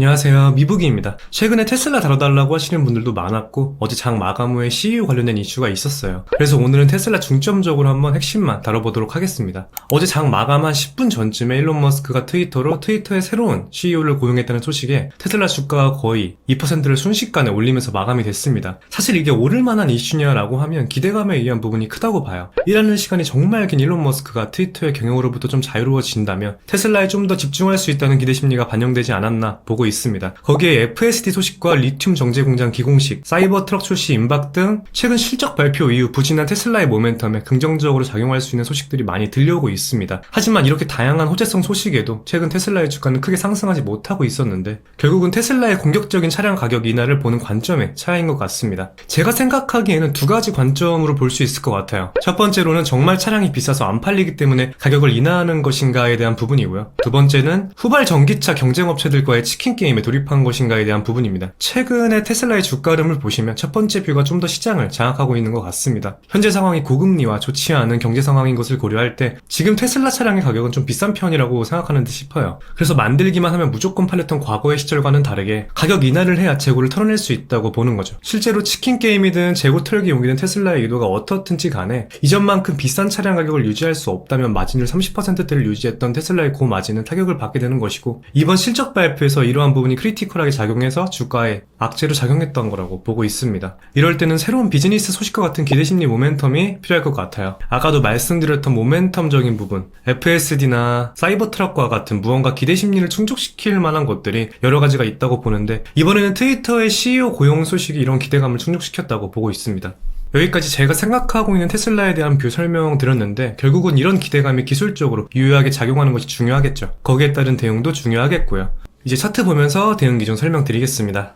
안녕하세요, 미북이입니다. 최근에 테슬라 다뤄달라고 하시는 분들도 많았고 어제 장 마감 후에 CU 관련된 이슈가 있었어요. 그래서 오늘은 테슬라 중점적으로 한번 핵심만 다뤄보도록 하겠습니다. 어제 장 마감 한 10분 전쯤에 일론 머스크가 트위터로 트위터의 새로운 CEO를 고용했다는 소식에 테슬라 주가가 거의 2%를 순식간에 올리면서 마감이 됐습니다. 사실 이게 오를 만한 이슈냐라고 하면 기대감에 의한 부분이 크다고 봐요. 일하는 시간이 정말 긴 일론 머스크가 트위터의 경영으로부터 좀 자유로워진다면 테슬라에 좀 더 집중할 수 있다는 기대 심리가 반영되지 않았나 보고 있습니다. 거기에 FSD 소식과 리튬 정제 공장 기공식, 사이버 트럭 출시 임박 등 최근 실적 발표 이후 부진한 테슬라의 모멘텀에 긍정적으로 작용할 수 있는 소식들이 많이 들려오고 있습니다. 하지만 이렇게 다양한 호재성 소식에도 최근 테슬라의 주가는 크게 상승하지 못하고 있었는데 결국은 테슬라의 공격적인 차량 가격 인하를 보는 관점의 차이인 것 같습니다. 제가 생각하기에는 두 가지 관점으로 볼 수 있을 것 같아요. 첫 번째로는 정말 차량이 비싸서 안 팔리기 때문에 가격을 인하하는 것인가에 대한 부분이고요. 두 번째는 후발 전기차 경쟁업체들과의 치킨 게임에 돌입한 것인가에 대한 부분입니다. 최근에 테슬라의 주가 흐름을 보시면 첫 번째 뷰가 좀 더 시장을 장악하고 있는 것 같습니다. 현재 상황이 고금리와 좋지 않은 경제 상황인 것을 고려할 때 지금 테슬라 차량의 가격은 좀 비싼 편이라고 생각하는 듯 싶어요. 그래서 만들기만 하면 무조건 팔렸던 과거의 시절과는 다르게 가격 인하를 해야 재고를 털어낼 수 있다고 보는 거죠. 실제로 치킨 게임이든 재고 털기 용이든 테슬라의 의도가 어떻든지 간에 이전만큼 비싼 차량 가격을 유지할 수 없다면 마진율 30%대를 유지했던 테슬라의 고마진은 타격을 받게 되는 것이고 이번 실적 발표에서 이러한 부분이 크리티컬하게 작용해서 주가에 악재로 작용했던 거라고 보고 있습니다. 이럴 때는 새로운 비즈니스 소식과 같은 기대심리 모멘텀이 필요할 것 같아요. 아까도 말씀드렸던 모멘텀적인 부분, FSD나 사이버 트럭과 같은 무언가 기대심리를 충족시킬 만한 것들이 여러 가지가 있다고 보는데 이번에는 트위터의 CEO 고용 소식이 이런 기대감을 충족시켰다고 보고 있습니다. 여기까지 제가 생각하고 있는 테슬라에 대한 뷰 설명드렸는데 결국은 이런 기대감이 기술적으로 유효하게 작용하는 것이 중요하겠죠. 거기에 따른 대응도 중요하겠고요. 이제 차트 보면서 대응 기준 설명드리겠습니다.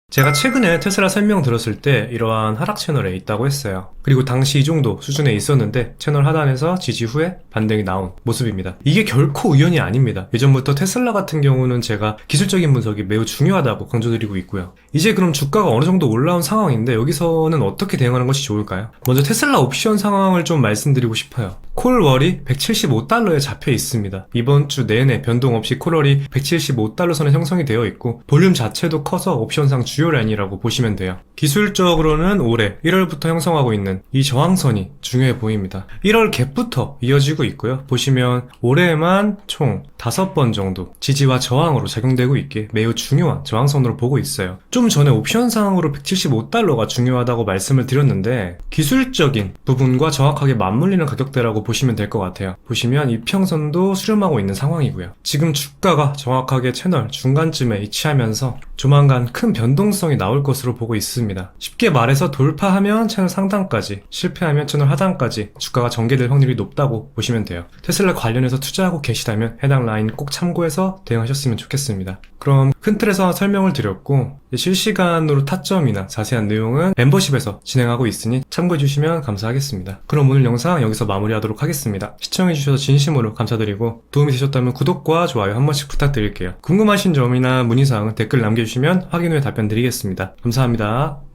제가 최근에 테슬라 설명 들었을 때 이러한 하락 채널에 있다고 했어요. 그리고 당시 이 정도 수준에 있었는데 채널 하단에서 지지 후에 반등이 나온 모습입니다. 이게 결코 우연이 아닙니다. 예전부터 테슬라 같은 경우는 제가 기술적인 분석이 매우 중요하다고 강조드리고 있고요. 이제 그럼 주가가 어느 정도 올라온 상황인데 여기서는 어떻게 대응하는 것이 좋을까요? 먼저 테슬라 옵션 상황을 좀 말씀드리고 싶어요. 콜월이 175달러에 잡혀 있습니다. 이번 주 내내 변동 없이 콜월이 175달러 선에 형성이 되어 있고 볼륨 자체도 커서 옵션상 주요 라인이라고 보시면 돼요. 기술적으로는 올해 1월부터 형성하고 있는 이 저항선이 중요해 보입니다. 1월 갭부터 이어지고 있고요. 보시면 올해만 총 5번 정도 지지와 저항으로 작용되고 있기에 매우 중요한 저항선으로 보고 있어요. 좀 전에 옵션상으로 175달러가 중요하다고 말씀을 드렸는데 기술적인 부분과 정확하게 맞물리는 가격대라고 보시면 될 것 같아요. 보시면 이평선도 수렴하고 있는 상황이고요. 지금 주가가 정확하게 채널 중간쯤에 위치하면서 조만간 큰 변동성이 나올 것으로 보고 있습니다. 쉽게 말해서 돌파하면 채널 상단까지, 실패하면 채널 하단까지 주가가 전개될 확률이 높다고 보시면 돼요. 테슬라 관련해서 투자하고 계시다면 해당 라인 꼭 참고해서 대응하셨으면 좋겠습니다. 그럼 큰 틀에서 설명을 드렸고 실시간으로 타점이나 자세한 내용은 멤버십에서 진행하고 있으니 참고해 주시면 감사하겠습니다. 그럼 오늘 영상 여기서 마무리하도록 하겠습니다. 시청해 주셔서 진심으로 감사드리고 도움이 되셨다면 구독과 좋아요 한 번씩 부탁드릴게요. 궁금하신 점이나 문의사항은 댓글 남겨주시면 확인 후에 답변 드리겠습니다. 감사합니다.